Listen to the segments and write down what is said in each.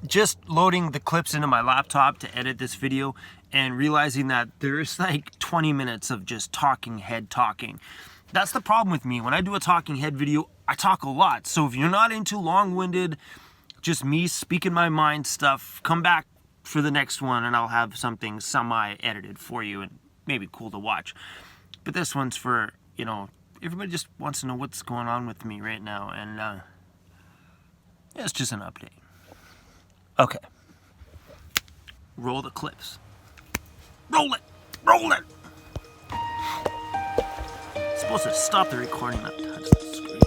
just loading the clips into my laptop to edit this video and realizing that there's like 20 minutes of just talking head talking. That's the problem with me. When I do a talking head video, I talk a lot. So if you're not into long-winded, just me speaking my mind stuff, come back for the next one and I'll have something semi-edited for you and maybe cool to watch. But this one's for, you know, everybody just wants to know what's going on with me right now, and yeah, it's just an update. Okay. Roll the clips. Roll it! Roll it! It's supposed to stop the recording, not touch the screen.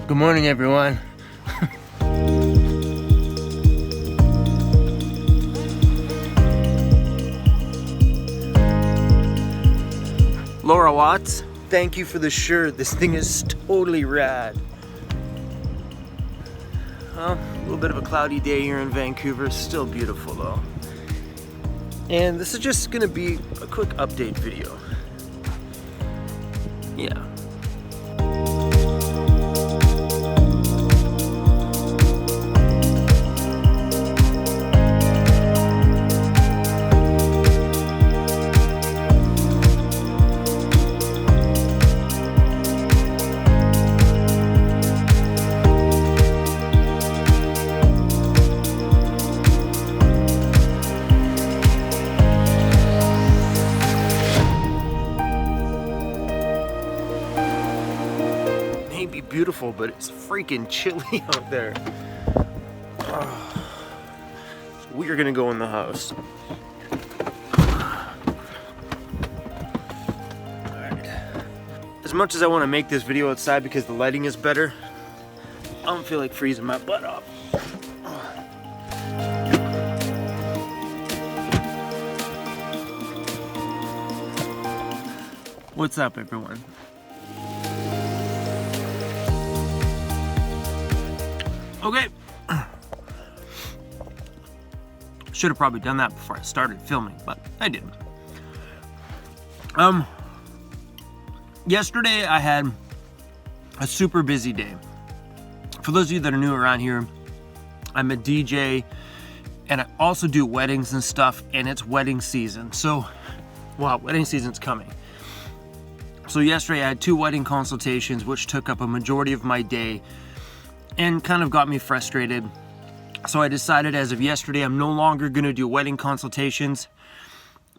Good morning, everyone. Laura Watts, thank you for the shirt. This thing is totally rad. Well, a little bit of a cloudy day here in Vancouver. Still beautiful though. And this is just gonna be a quick update video. Yeah. Be beautiful, but it's freaking chilly out there. Oh. So we are gonna go in the house. Alright. As much as I want to make this video outside because the lighting is better, I don't feel like freezing my butt off. What's up, everyone? Okay. Should have probably done that before I started filming, but I didn't. Yesterday I had a super busy day. For those of you that are new around here, I'm a DJ and I also do weddings and stuff, and it's wedding season. So, well, wedding season's coming. So yesterday I had 2 wedding consultations, which took up a majority of my day and kind of got me frustrated. So I decided as of yesterday, I'm no longer going to do wedding consultations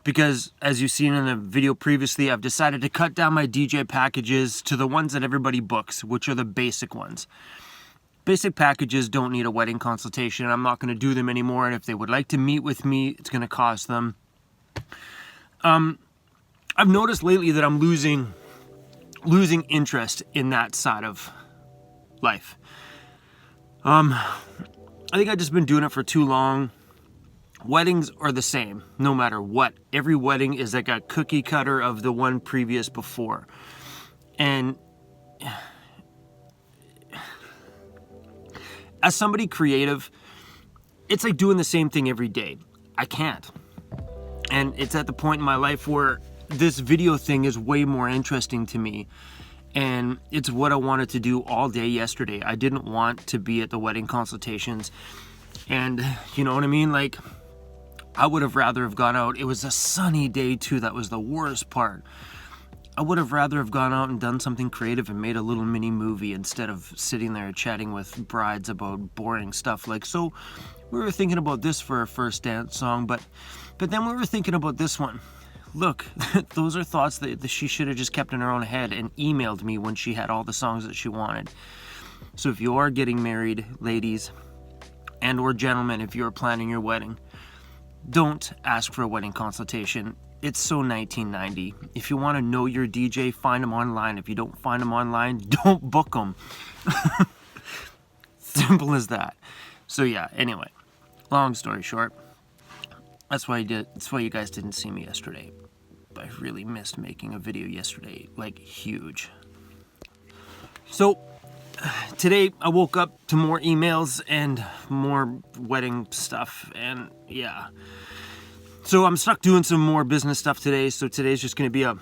because, as you've seen in the video previously, I've decided to cut down my DJ packages to the ones that everybody books, which are the basic ones. Basic packages don't need a wedding consultation. I'm not going to do them anymore, and if they would like to meet with me, it's going to cost them. I've noticed lately that I'm losing interest in that side of life. I think I've just been doing it for too long. Weddings are the same, no matter what. Every wedding is like a cookie cutter of the one previous before. And as somebody creative, it's like doing the same thing every day. I can't. And it's at the point in my life where this video thing is way more interesting to me. And it's what I wanted to do all day yesterday. I didn't want to be at the wedding consultations. And you know what I mean? Like, I would have rather have gone out. It was a sunny day too. That was the worst part. I would have rather have gone out and done something creative and made a little mini movie instead of sitting there chatting with brides about boring stuff. Like, so we were thinking about this for our first dance song, but then we were thinking about this one. Look, those are thoughts that she should have just kept in her own head and emailed me when she had all the songs that she wanted. So if you are getting married, ladies, and or gentlemen, if you're planning your wedding, don't ask for a wedding consultation. It's so 1990. If you want to know your DJ, find them online. If you don't find them online, don't book them. Simple as that. So yeah, anyway, long story short, that's why you guys didn't see me yesterday. I really missed making a video yesterday, like huge. So today I woke up to more emails and more wedding stuff, and yeah. So I'm stuck doing some more business stuff today, so today's just gonna be a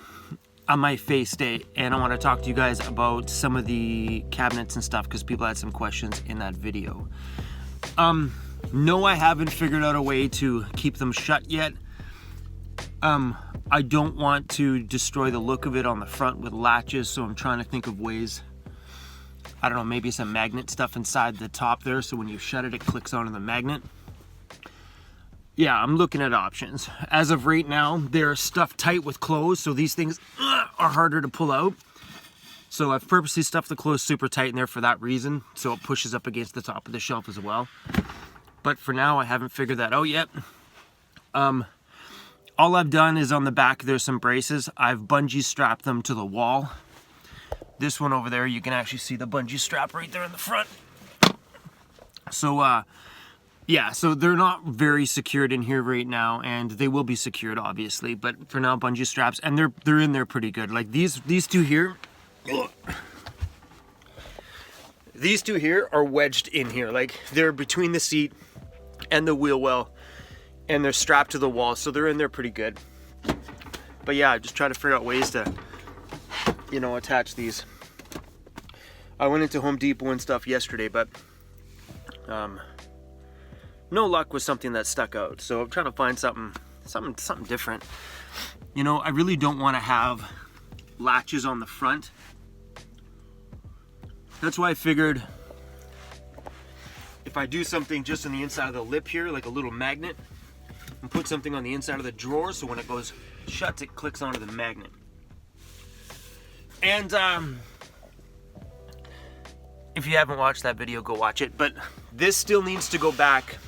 my face day, and I want to talk to you guys about some of the cabinets and stuff because people had some questions in that video. No, I haven't figured out a way to keep them shut yet. I don't want to destroy the look of it on the front with latches, so I'm trying to think of ways. I don't know, maybe some magnet stuff inside the top there, so when you shut it, it clicks onto the magnet. Yeah, I'm looking at options. As of right now, they're stuffed tight with clothes, so these things are harder to pull out. So I've purposely stuffed the clothes super tight in there for that reason, so it pushes up against the top of the shelf as well. But for now, I haven't figured that out yet. All I've done is on the back, there's some braces. I've bungee strapped them to the wall. This one over there, you can actually see the bungee strap right there in the front. So, yeah, so they're not very secured in here right now, and they will be secured obviously, but for now bungee straps, and they're in there pretty good. Like these two here, these two here are wedged in here, like they're between the seat and the wheel well, and they're strapped to the wall, so they're in there pretty good. But yeah, I just try to figure out ways to, you know, attach these. I went into Home Depot and stuff yesterday, but no luck with something that stuck out. So I'm trying to find something different. You know, I really don't want to have latches on the front. That's why I figured if I do something just on the inside of the lip here, like a little magnet, and put something on the inside of the drawer, so when it goes shut, it clicks onto the magnet. And if you haven't watched that video, go watch it. But this still needs to go back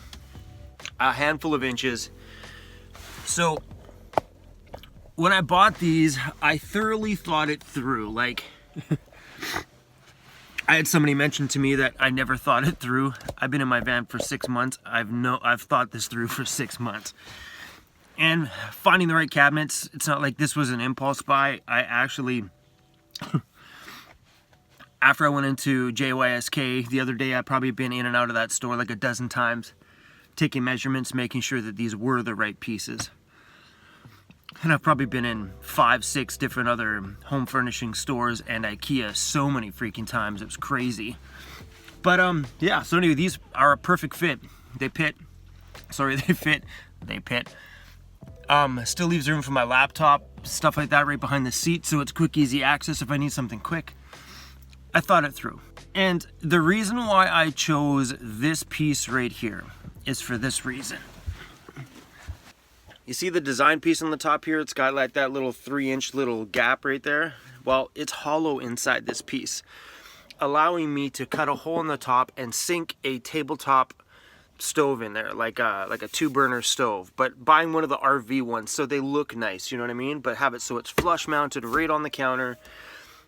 a handful of inches. So when I bought these, I thoroughly thought it through. Like, I had somebody mention to me that I never thought it through. I've been in my van for 6 months. I've thought this through for 6 months. And finding the right cabinets, it's not like this was an impulse buy. I actually, after I went into JYSK the other day, I've probably been in and out of that store like a dozen times, taking measurements, making sure that these were the right pieces. And I've probably been in 5, 6 different other home furnishing stores and IKEA so many freaking times. It was crazy. But yeah, so anyway, these are a perfect fit. They fit. Still leaves room for my laptop, stuff like that right behind the seat, so it's quick, easy access if I need something quick. I thought it through. And the reason why I chose this piece right here is for this reason. You see the design piece on the top here? It's got like that little 3-inch little gap right there. Well, it's hollow inside this piece, allowing me to cut a hole in the top and sink a tabletop stove in there, like a 2-burner stove, but buying one of the RV ones so they look nice, you know what I mean? But have it so it's flush mounted right on the counter,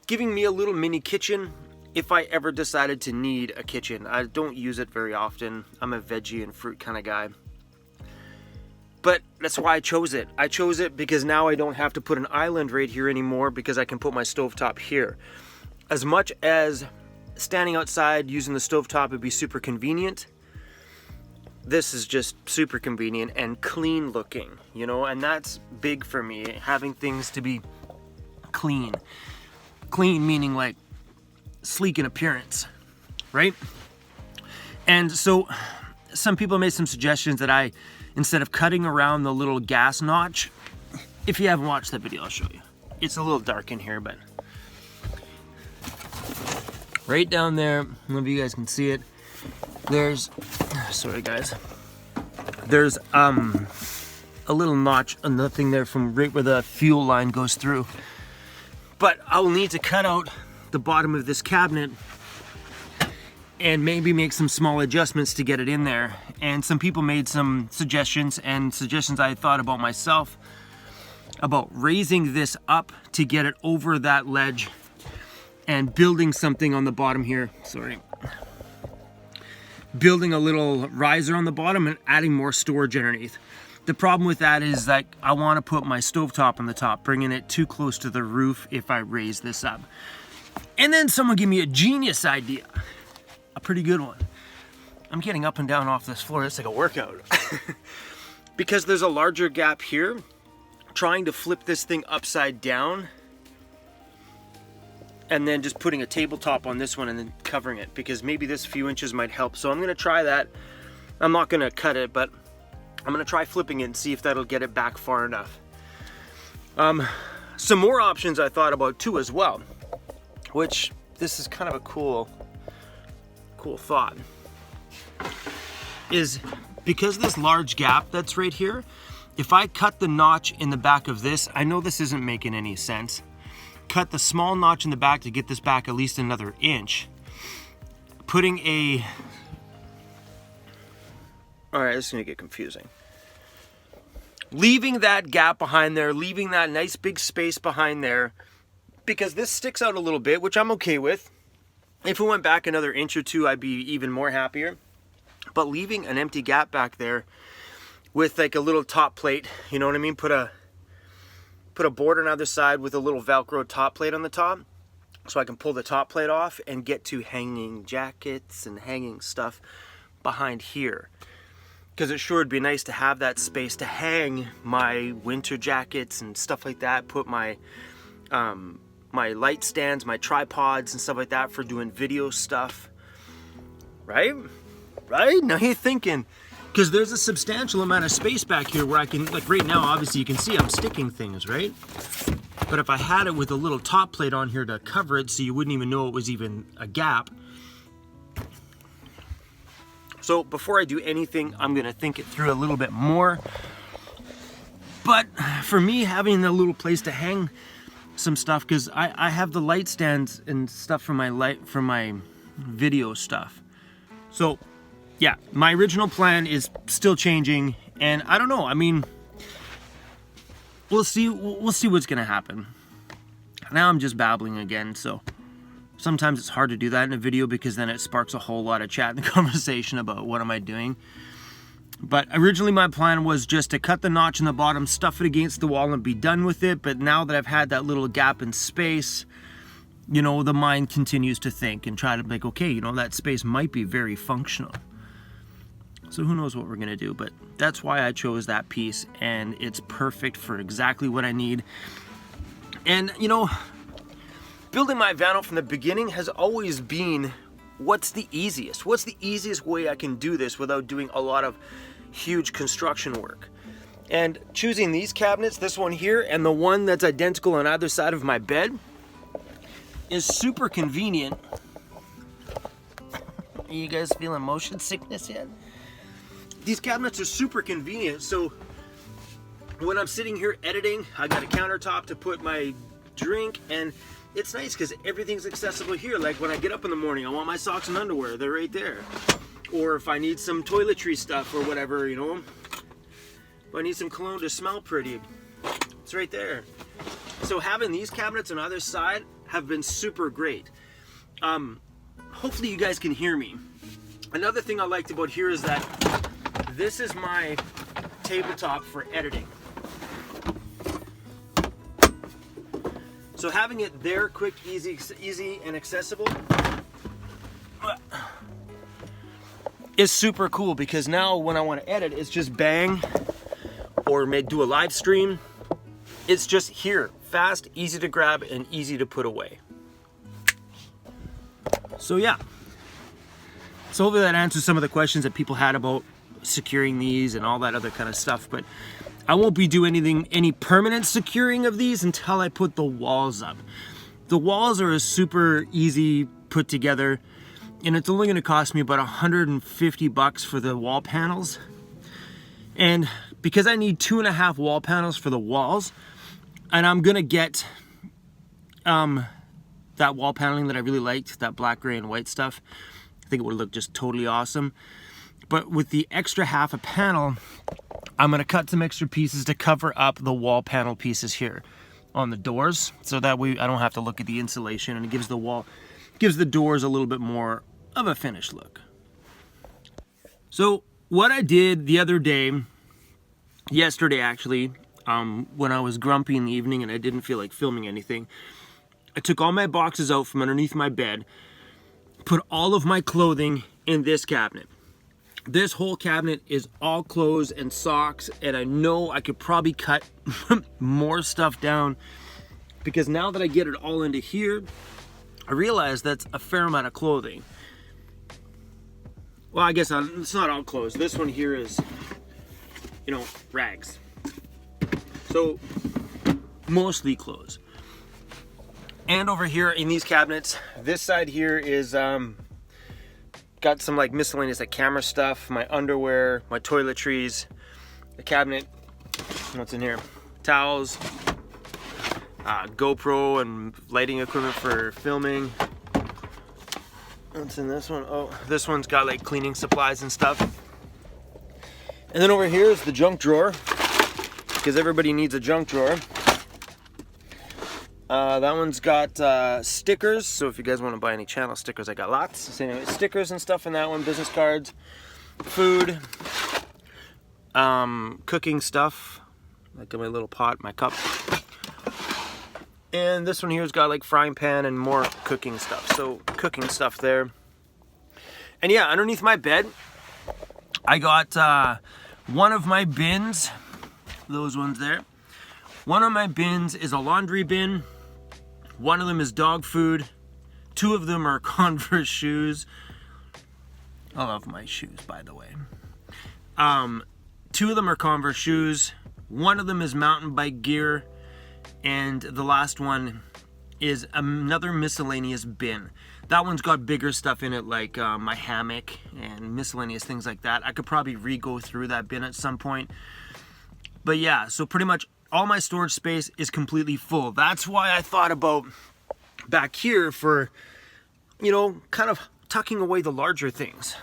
giving me a little mini kitchen if I ever decided to need a kitchen. I don't use it very often. I'm a veggie and fruit kind of guy. But that's why I chose it. I chose it because now I don't have to put an island right here anymore because I can put my stovetop here. As much as standing outside using the stovetop would be super convenient, this is just super convenient and clean looking, you know, and that's big for me, having things to be clean. Clean meaning like sleek in appearance, right? And so some people made some suggestions that I, instead of cutting around the little gas notch, if you haven't watched that video, I'll show you. It's a little dark in here, but right down there, I don't know if you guys can see it, there's, sorry guys, there's a little notch on the thing there from right where the fuel line goes through. But I'll need to cut out the bottom of this cabinet and maybe make some small adjustments to get it in there. And some people made some suggestions, and suggestions I thought about myself, about raising this up to get it over that ledge and building something on the bottom here. Sorry. Building a little riser on the bottom and adding more storage underneath. The problem with that is that I want to put my stovetop on the top, bringing it too close to the roof if I raise this up. And then someone gave me a genius idea, a pretty good one. I'm getting up and down off this floor. It's like a workout. Because there's a larger gap here, trying to flip this thing upside down and then just putting a tabletop on this one and then covering it, because maybe this few inches might help. So I'm gonna try that. I'm not gonna cut it, but I'm gonna try flipping it and see if that'll get it back far enough. Some more options I thought about too as well, which this is kind of a cool thought, is because this large gap that's right here, if I cut the notch in the back of this, I know this isn't making any sense, cut the small notch in the back to get this back at least another inch, putting a, all right, this is gonna get confusing. Leaving that gap behind there, leaving that nice big space behind there, because this sticks out a little bit, which I'm okay with. If it went back another inch or two, I'd be even more happier. But leaving an empty gap back there with like a little top plate, you know what I mean? Put a board on either side with a little Velcro top plate on the top, so I can pull the top plate off and get to hanging jackets and hanging stuff behind here. Because it sure would be nice to have that space to hang my winter jackets and stuff like that, put my my light stands, my tripods and stuff like that for doing video stuff. Right? Right? Now you're thinking, because there's a substantial amount of space back here where I can, like right now, obviously you can see I'm sticking things, right? But if I had it with a little top plate on here to cover it so you wouldn't even know it was even a gap. So before I do anything, I'm gonna think it through a little bit more. But for me, having a little place to hang some stuff, because I have the light stands and stuff for my video stuff. So yeah, my original plan is still changing, and I don't know, I mean, we'll see what's gonna happen. Now I'm just babbling again, so sometimes it's hard to do that in a video because then it sparks a whole lot of chat and conversation about what am I doing. But originally my plan was just to cut the notch in the bottom, stuff it against the wall and be done with it. But now that I've had that little gap in space, you know, the mind continues to think and try to like, okay, you know, that space might be very functional. So who knows what we're gonna do, but that's why I chose that piece, and it's perfect for exactly what I need. And you know, building my van from the beginning has always been, what's the easiest? What's the easiest way I can do this without doing a lot of huge construction work? And choosing these cabinets, this one here and the one that's identical on either side of my bed, is super convenient. Are you guys feeling motion sickness yet? These cabinets are super convenient. So when I'm sitting here editing, I got a countertop to put my drink, and it's nice because everything's accessible here. Like when I get up in the morning, I want my socks and underwear, they're right there. Or if I need some toiletry stuff or whatever, you know, if I need some cologne to smell pretty, it's right there. So having these cabinets on either side have been super great. Hopefully you guys can hear me. Another thing I liked about here is that this is my tabletop for editing. So having it there, quick, easy and accessible, is super cool, because now when I want to edit, it's just bang, or do a live stream. It's just here, fast, easy to grab, and easy to put away. So yeah. So hopefully that answers some of the questions that people had about securing these and all that other kind of stuff. But I won't be doing any permanent securing of these until I put the walls up. The walls are a super easy put together, and it's only going to cost me about $150 for the wall panels. And because I need 2.5 wall panels for the walls, and I'm going to get that wall paneling that I really liked, that black, gray, and white stuff. I think it would look just totally awesome. But with the extra half a panel, I'm gonna cut some extra pieces to cover up the wall panel pieces here on the doors, so that way I don't have to look at the insulation, and it gives the doors a little bit more of a finished look. So what I did the other day, yesterday actually, when I was grumpy in the evening and I didn't feel like filming anything, I took all my boxes out from underneath my bed, put all of my clothing in this cabinet. This whole cabinet is all clothes and socks, and I know I could probably cut more stuff down, because now that I get it all into here, I realize that's a fair amount of clothing. Well, I guess it's not all clothes. This one here is, you know, rags. So, mostly clothes. And over here in these cabinets, this side here is got some like miscellaneous like camera stuff, my underwear, my toiletries, the cabinet. What's in here? Towels, GoPro and lighting equipment for filming. What's in this one? Oh, this one's got like cleaning supplies and stuff. And then over here is the junk drawer, because everybody needs a junk drawer. That one's got stickers, so if you guys want to buy any channel stickers, I got lots. So anyway, stickers and stuff in that one, business cards, food, cooking stuff, like my little pot, my cup. And this one here's got like frying pan and more cooking stuff, so cooking stuff there. And yeah, underneath my bed, I got one of my bins, those ones there. One of my bins is a laundry bin. One of them is dog food. Two of them are Converse shoes. I love my shoes, by the way. Two of them are Converse shoes. One of them is mountain bike gear. And the last one is another miscellaneous bin. That one's got bigger stuff in it, like my hammock and miscellaneous things like that. I could probably re-go through that bin at some point. But yeah, so pretty much all my storage space is completely full. That's why I thought about back here for, you know, kind of tucking away the larger things.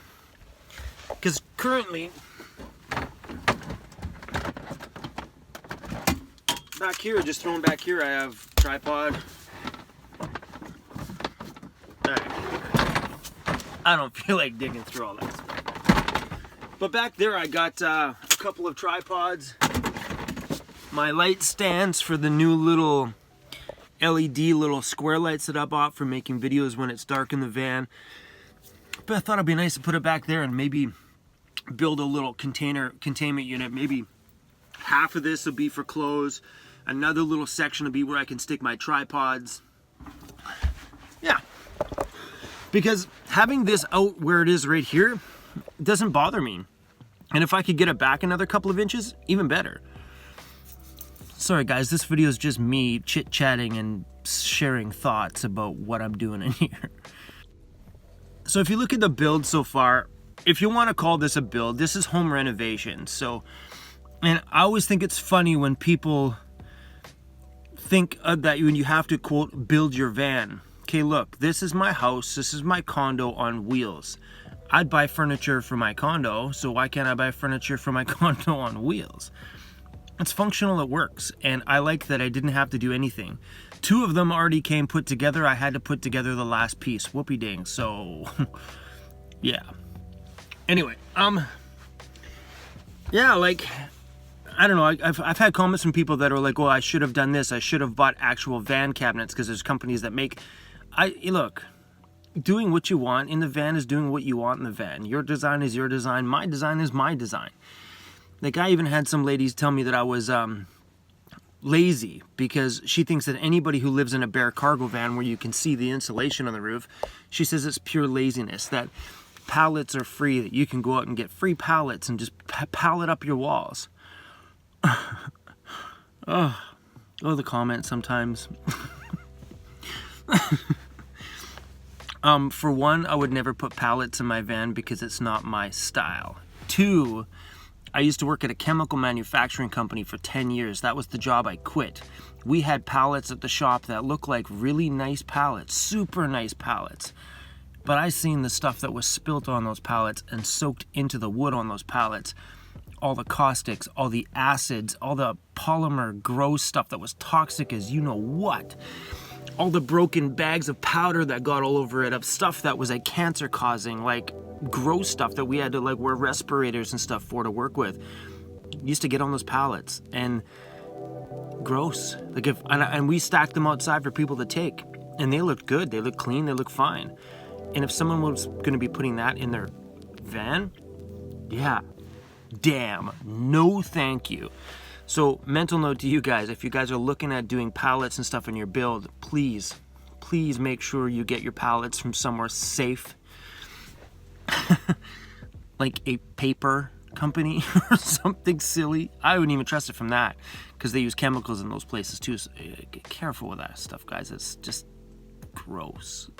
Because currently, back here, just thrown back here, I have tripod. I don't feel like digging through all that stuff. But back there, I got a couple of tripods. My light stands for the new little LED little square lights that I bought for making videos when it's dark in the van. But I thought it'd be nice to put it back there and maybe build a little containment unit. Maybe half of this will be for clothes. Another little section will be where I can stick my tripods. Yeah. Because having this out where it is right here doesn't bother me. And if I could get it back another couple of inches, even better. Sorry guys, this video is just me chit-chatting and sharing thoughts about what I'm doing in here. So if you look at the build so far, if you want to call this a build, this is home renovation. So, and I always think it's funny when people think that when you have to, quote, build your van. Okay, look, this is my house, this is my condo on wheels. I'd buy furniture for my condo, so why can't I buy furniture for my condo on wheels? It's functional, it works, and I like that I didn't have to do anything. Two of them already came put together. I had to put together the last piece. Whoopie dang. So, yeah. Anyway, yeah, like, I don't know. I've had comments from people that are like, "Oh, I should have done this. I should have bought actual van cabinets," because there's companies that make. Look, doing what you want in the van is doing what you want in the van. Your design is your design. My design is my design. Like, I even had some ladies tell me that I was lazy because she thinks that anybody who lives in a bare cargo van where you can see the insulation on the roof, she says it's pure laziness, that pallets are free, that you can go out and get free pallets and just pallet up your walls. Oh, the comments sometimes. For one, I would never put pallets in my van because it's not my style. Two, I used to work at a chemical manufacturing company for 10 years. That was the job I quit. We had pallets at the shop that looked like really nice pallets, super nice pallets. But I seen the stuff that was spilt on those pallets and soaked into the wood on those pallets. All the caustics, all the acids, all the polymer gross stuff that was toxic as you know what. All the broken bags of powder that got all over it, of stuff that was like cancer causing, like gross stuff that we had to like wear respirators and stuff for to work with. Used to get on those pallets and gross. Like and we stacked them outside for people to take. And they looked good. They look clean. They look fine. And if someone was going to be putting that in their van, yeah, damn, no thank you. So mental note to you guys, if you guys are looking at doing pallets and stuff in your build, please make sure you get your pallets from somewhere safe. Like a paper company or something silly. I wouldn't even trust it from that, because they use chemicals in those places too. So get careful with that stuff, guys. It's just gross.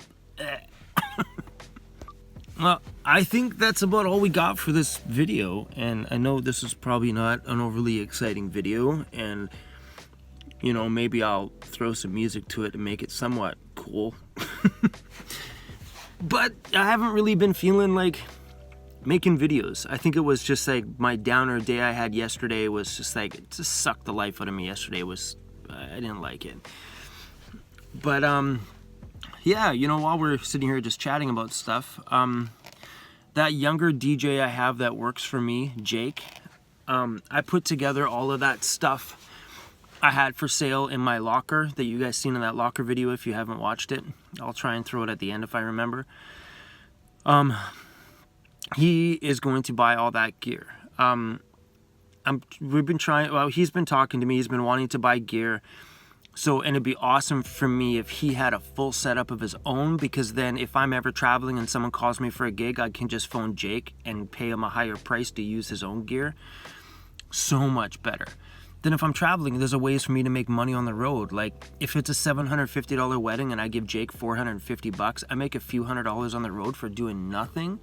Well, I think that's about all we got for this video, and I know this is probably not an overly exciting video, and you know, maybe I'll throw some music to it and make it somewhat cool. But I haven't really been feeling like making videos. I think it was just like my downer day I had yesterday was just like, it just sucked the life out of me yesterday. I didn't like it. But yeah, you know, while we're sitting here just chatting about stuff, that younger DJ I have that works for me, Jake, I put together all of that stuff I had for sale in my locker that you guys seen in that locker video. If you haven't watched it, I'll try and throw it at the end if I remember. He is going to buy all that gear. We've been trying, well, he's been talking to me, he's been wanting to buy gear. So, and it'd be awesome for me if he had a full setup of his own, because then if I'm ever traveling and someone calls me for a gig, I can just phone Jake and pay him a higher price to use his own gear. So much better. Then if I'm traveling, there's a ways for me to make money on the road. Like if it's a $750 wedding and I give Jake $450, I make a few $100s on the road for doing nothing.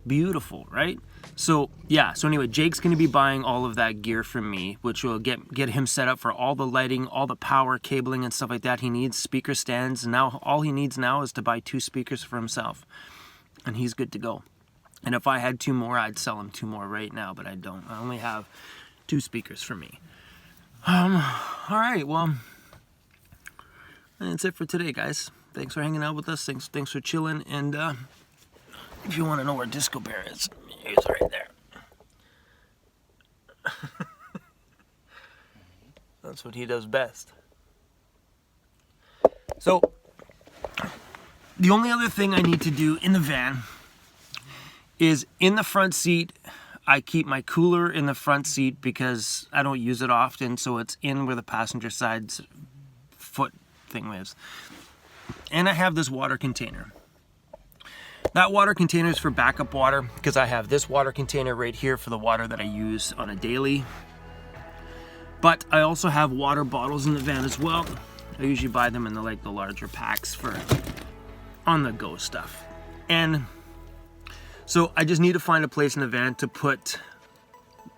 Beautiful, right? So yeah, so anyway, Jake's going to be buying all of that gear from me, which will get him set up for all the lighting, all the power cabling and stuff like that he needs, speaker stands. Now all he needs now is to buy 2 speakers for himself, and he's good to go. And if I had 2 more, I'd sell him 2 more right now, but I don't. I only have 2 speakers for me. All right, well, that's it for today, guys. Thanks for hanging out with us. Thanks for chilling. And if you want to know where Disco Bear is, he's right there. That's what he does best. So, the only other thing I need to do in the van is in the front seat, I keep my cooler in the front seat because I don't use it often, so it's in where the passenger side's foot thing is. And I have this water container. That water container is for backup water, because I have this water container right here for the water that I use on a daily. But I also have water bottles in the van as well. I usually buy them in the larger packs for on-the-go stuff. And so I just need to find a place in the van to put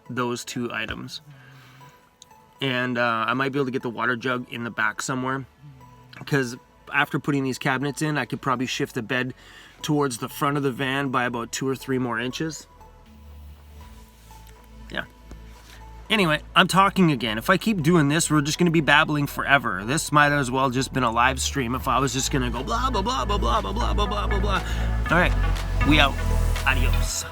those 2 items. And I might be able to get the water jug in the back somewhere, because after putting these cabinets in, I could probably shift the bed towards the front of the van by about 2 or 3 more inches. Yeah. Anyway, I'm talking again. If I keep doing this, we're just going to be babbling forever. This might as well just been a live stream if I was just going to go blah, blah, blah, blah, blah, blah, blah, blah, blah, blah, blah. All right, we out. Adios.